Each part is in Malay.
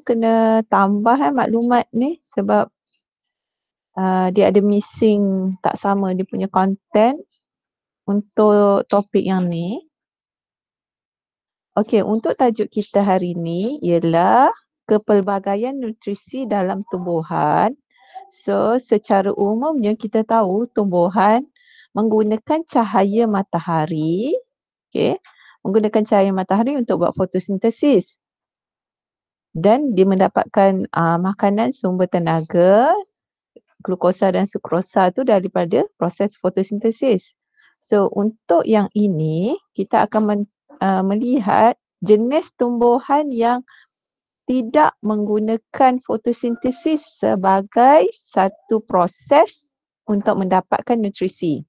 kena tambah maklumat ni sebab dia ada missing tak sama dia punya content untuk topik yang ni. Okey, untuk tajuk kita hari ni ialah kepelbagaian nutrisi dalam tumbuhan. So, secara umumnya kita tahu tumbuhan menggunakan cahaya matahari, okey, menggunakan cahaya matahari untuk buat fotosintesis. Dan dia mendapatkan makanan sumber tenaga, glukosa dan sukrosa tu daripada proses fotosintesis. So, untuk yang ini kita akan melihat jenis tumbuhan yang tidak menggunakan fotosintesis sebagai satu proses untuk mendapatkan nutrisi.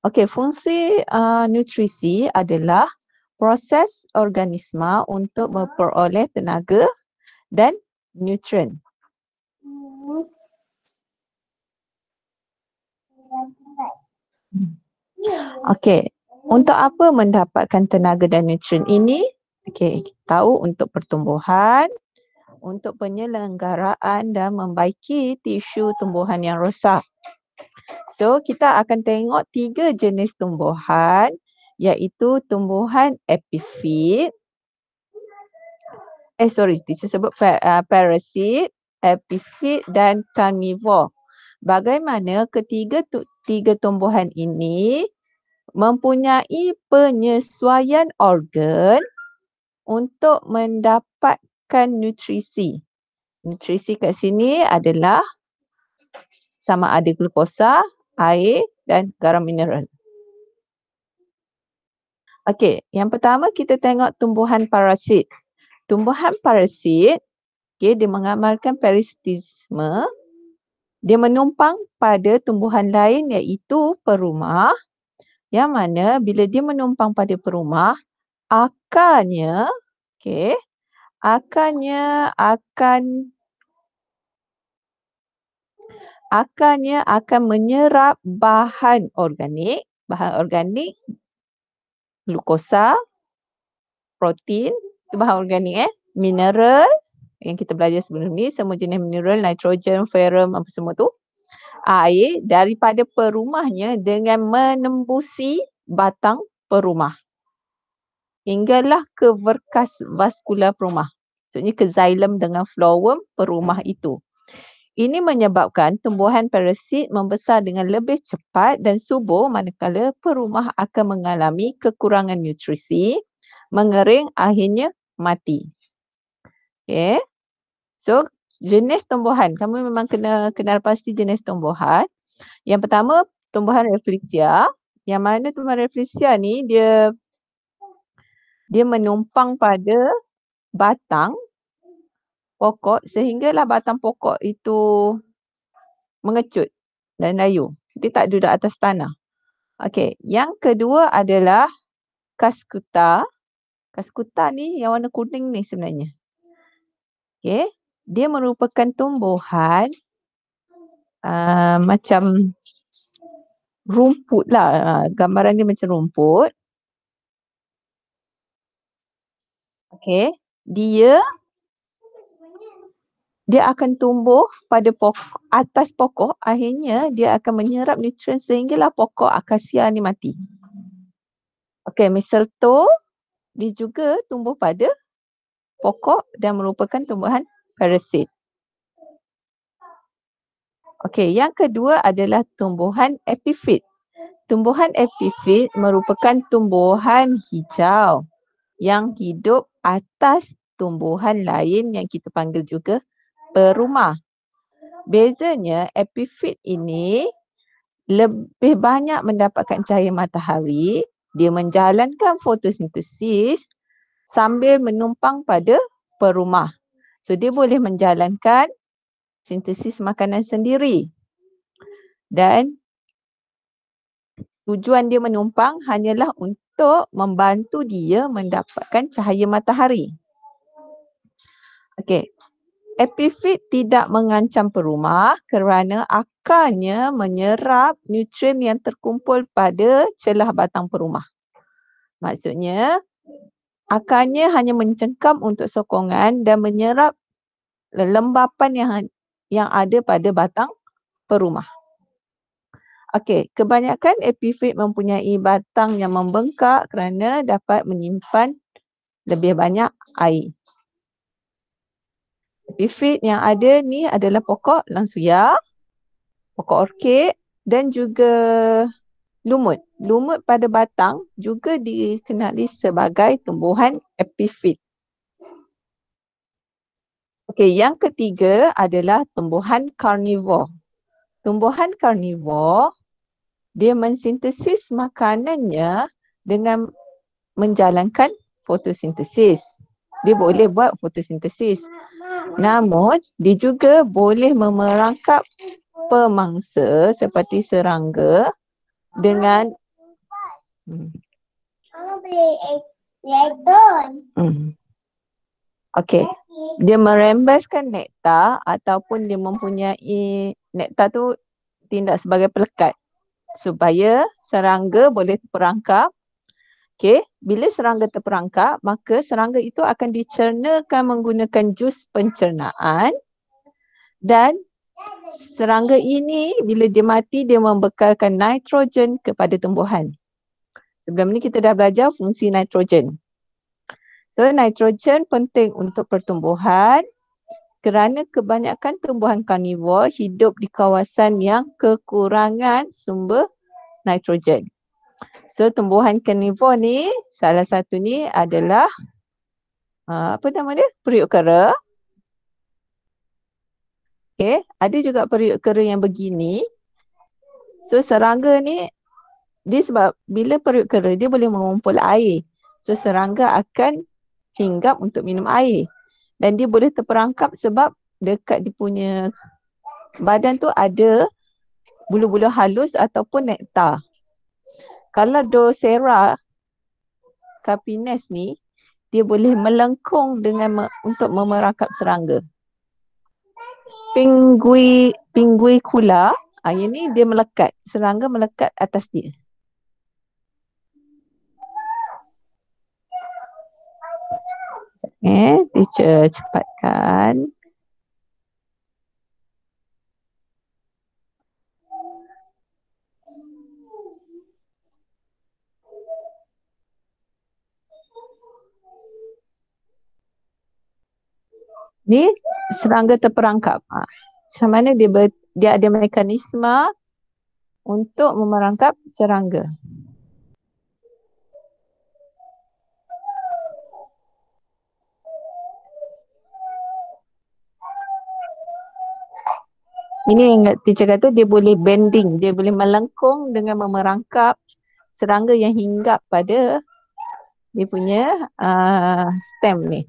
Okey, fungsi nutrisi adalah proses organisma untuk memperoleh tenaga dan nutrien. Okey, untuk apa mendapatkan tenaga dan nutrien ini? Okey, kita tahu untuk pertumbuhan, untuk penyelenggaraan dan membaiki tisu tumbuhan yang rosak. So, kita akan tengok 3 jenis tumbuhan iaitu tumbuhan epifit. Teacher sebut parasit, epifit dan carnivore. Bagaimana tiga tumbuhan ini mempunyai penyesuaian organ untuk mendapatkan nutrisi. Nutrisi kat sini adalah sama ada glukosa, air dan garam mineral. Okey, yang pertama kita tengok tumbuhan parasit. Tumbuhan parasit, dia mengamalkan parasitisme. Dia menumpang pada tumbuhan lain iaitu perumah. Yang mana bila dia menumpang pada perumah, akarnya akan menyerap bahan organik, glukosa, protein, itu bahan organik mineral yang kita belajar sebelum ni, semua jenis mineral, nitrogen, ferrum, apa semua tu. Air daripada perumahnya dengan menembusi batang perumah hinggalah ke berkas vaskular perumah. Maksudnya ke xylem dengan phloem perumah itu. Ini menyebabkan tumbuhan parasit membesar dengan lebih cepat dan subur manakala perumah akan mengalami kekurangan nutrisi, mengering, akhirnya mati. Okay. So, jenis tumbuhan. Kamu memang kena kenal pasti jenis tumbuhan. Yang pertama, tumbuhan Rafflesia. Yang mana tumbuhan Rafflesia ni dia menumpang pada batang pokok sehinggalah batang pokok itu mengecut dan layu. Dia tak duduk atas tanah. Okey, yang kedua adalah Cuscuta. Cuscuta ni yang warna kuning ni sebenarnya. Okey, dia merupakan tumbuhan macam rumput lah. Gambaran dia macam rumput. Okey, dia akan tumbuh pada atas pokok, akhirnya dia akan menyerap nutrien sehinggalah pokok akasia ni mati. Okey, mistletoe dia juga tumbuh pada pokok dan merupakan tumbuhan parasit. Okey, yang kedua adalah tumbuhan epifit. Tumbuhan epifit merupakan tumbuhan hijau yang hidup atas tumbuhan lain yang kita panggil juga perumah. Bezanya epifit ini lebih banyak mendapatkan cahaya matahari, dia menjalankan fotosintesis sambil menumpang pada perumah. So dia boleh menjalankan sintesis makanan sendiri. Dan tujuan dia menumpang hanyalah untuk membantu dia mendapatkan cahaya matahari. Okey. Epifit tidak mengancam perumah kerana akarnya menyerap nutrien yang terkumpul pada celah batang perumah. Maksudnya, Akarnya hanya mencengkam untuk sokongan dan menyerap lembapan yang ada pada batang perumah. Okey, kebanyakan epifit mempunyai batang yang membengkak kerana dapat menyimpan lebih banyak air. Epifit yang ada ni adalah pokok langsuya, pokok orkid dan juga lumut. Lumut pada batang juga dikenali sebagai tumbuhan epifit. Okey, yang ketiga adalah tumbuhan karnivor. Tumbuhan karnivor dia mensintesis makanannya dengan menjalankan fotosintesis. Dia boleh buat fotosintesis. Namun, dia juga boleh memerangkap pemangsa seperti serangga dengan Okey. Dia merembeskan nektar ataupun dia mempunyai nektar tu tindak sebagai pelekat supaya serangga boleh terperangkap. Okey, bila serangga terperangkap, maka serangga itu akan dicernakan menggunakan jus pencernaan dan serangga ini bila dia mati dia membekalkan nitrogen kepada tumbuhan. Sebelum ni kita dah belajar fungsi nitrogen. So nitrogen penting untuk pertumbuhan kerana kebanyakan tumbuhan karnivor hidup di kawasan yang kekurangan sumber nitrogen. So tumbuhan karnivor ni salah satu ni adalah apa nama dia? Periuk kera. Okay, ada juga periuk kera yang begini. So serangga ni dia sebab bila periuk kera dia boleh mengumpul air. So serangga akan hinggap untuk minum air. Dan dia boleh terperangkap sebab dekat dia punya badan tu ada bulu-bulu halus ataupun nektar. Kalau Drosera carpines ni, dia boleh melengkung dengan untuk memerangkap serangga. Pinguicula, yang ni dia melekat. Serangga melekat atas dia. Teacher cepatkan. Ni serangga terperangkap. Macam mana dia ada mekanisme untuk memerangkap serangga. Ini yang teacher kata dia boleh bending, dia boleh melengkung dengan memerangkap serangga yang hinggap pada dia punya stem ni.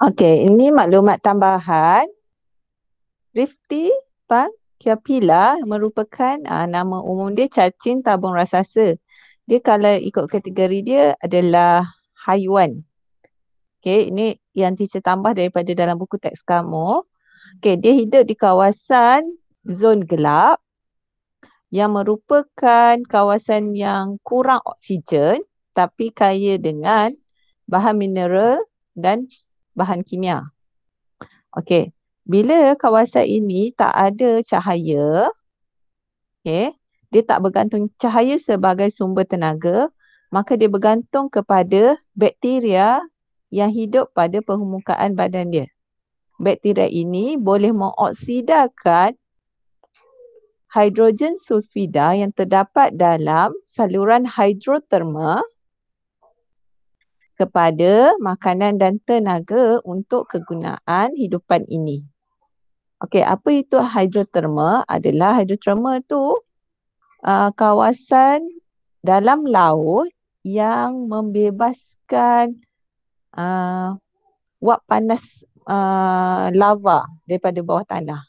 Okey, ini maklumat tambahan. Rifty Pankapila merupakan nama umum dia cacing tabung raksasa. Dia kalau ikut kategori dia adalah haiwan. Okey, ini yang teacher tambah daripada dalam buku teks kamu. Okey, dia hidup di kawasan zon gelap yang merupakan kawasan yang kurang oksigen tapi kaya dengan bahan mineral dan bahan kimia. Okey, bila kawasan ini tak ada cahaya, okey, dia tak bergantung cahaya sebagai sumber tenaga, maka dia bergantung kepada bakteria yang hidup pada permukaan badan dia. Bakteria ini boleh mengoksidakan hidrogen sulfida yang terdapat dalam saluran hidroterma kepada makanan dan tenaga untuk kegunaan hidupan ini. Okey, apa itu hidroterma? Hidroterma tu kawasan dalam laut yang membebaskan wap panas lava daripada bawah tanah.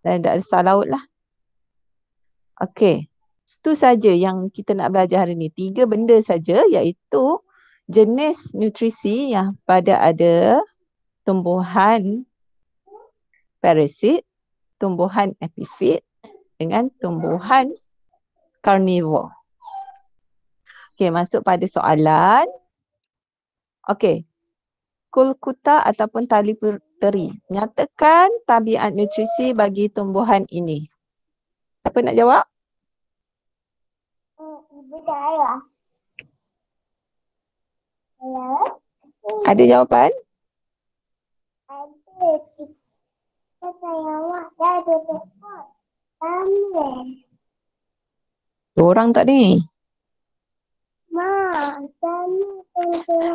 Dan dasar laut lah. Okey. Itu saja yang kita nak belajar hari ni. 3 benda saja, iaitu jenis nutrisi yang pada ada tumbuhan parasit, tumbuhan epifit dengan tumbuhan karnivor. Okey, masuk pada soalan. Okey. Kulkuta ataupun tali puteri. Nyatakan tabiat nutrisi bagi tumbuhan ini. Siapa nak jawab? Ibu saya. Ada jawapan? Ada. Orang tak ni?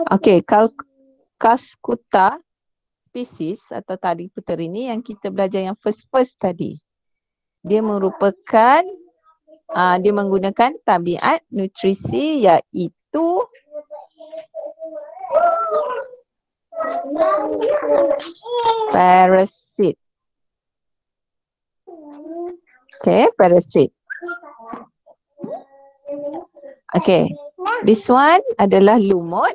Okey, Kaskuta spesies atau tali puteri ni yang kita belajar yang first tadi. Dia merupakan dia menggunakan tabiat nutrisi iaitu parasit. Okay, parasit. Okay, this one adalah lumut.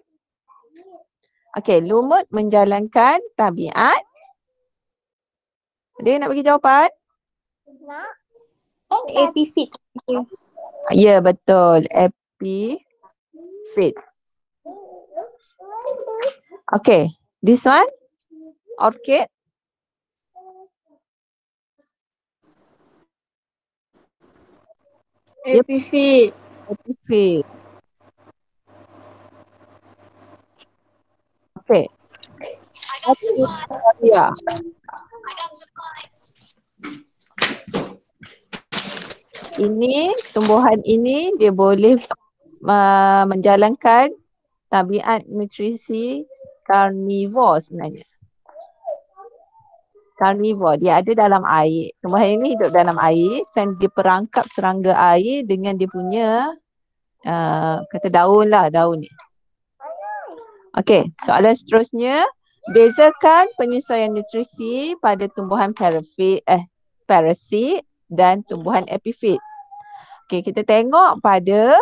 Okay, lumut menjalankan tabiat. Dia nak bagi jawapan? Epifit. Ya, betul. Epifit. Okay, this one? Orchid? Epifit. Epifit. Okay. Ya. Ini, tumbuhan ini dia boleh menjalankan tabiat nutrisi karnivor sebenarnya. Karnivor, dia ada dalam air. Tumbuhan ini hidup dalam air dan dia perangkap serangga air dengan dia punya kata daun lah, daun ni. Okey, soalan seterusnya. Bezakan penyesuaian nutrisi pada tumbuhan parasit dan tumbuhan epifit. Okey, kita tengok pada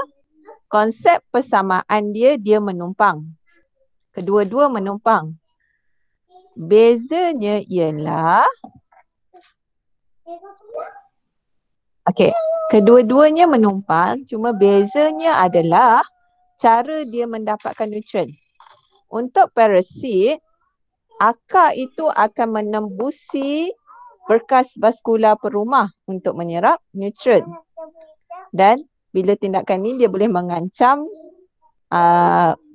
konsep persamaan dia menumpang. Kedua-dua menumpang. Bezanya ialah okey, kedua-duanya menumpang, cuma bezanya adalah cara dia mendapatkan nutrien. Untuk parasit, akar itu akan menembusi berkas vaskular perumah untuk menyerap nutrien. Dan bila tindakan ini dia boleh mengancam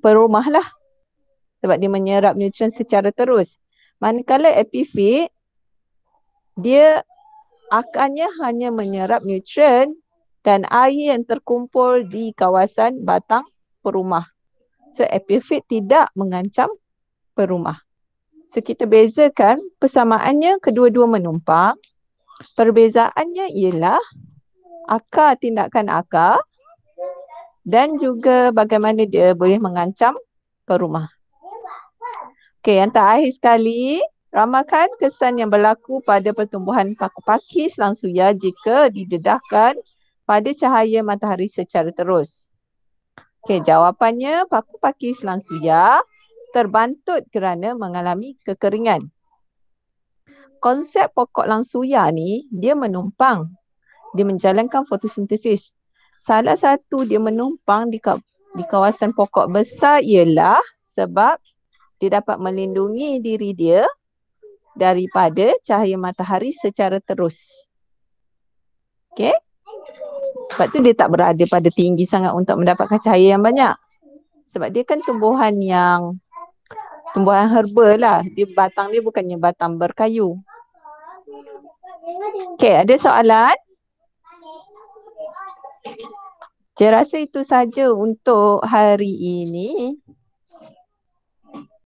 perumah lah. Sebab dia menyerap nutrien secara terus. Manakala epifit, dia akarnya hanya menyerap nutrien dan air yang terkumpul di kawasan batang perumah. So epifit tidak mengancam perumah. So kita bezakan persamaannya kedua-dua menumpang. Perbezaannya ialah akar, tindakan akar dan juga bagaimana dia boleh mengancam perumah. Okey, yang terakhir sekali, ramalkan kesan yang berlaku pada pertumbuhan paku pakis langsuya jika didedahkan pada cahaya matahari secara terus. Okey, jawapannya paku pakis langsuya terbantut kerana mengalami kekeringan. Konsep pokok langsuya ni, dia menumpang. Dia menjalankan fotosintesis. Salah satu dia menumpang di kawasan pokok besar ialah sebab dia dapat melindungi diri dia daripada cahaya matahari secara terus. Okey? Sebab tu dia tak berada pada tinggi sangat untuk mendapatkan cahaya yang banyak. Sebab dia kan tumbuhan herba lah. Dia batang dia bukannya batang berkayu. Okey, ada soalan? Saya rasa itu saja untuk hari ini.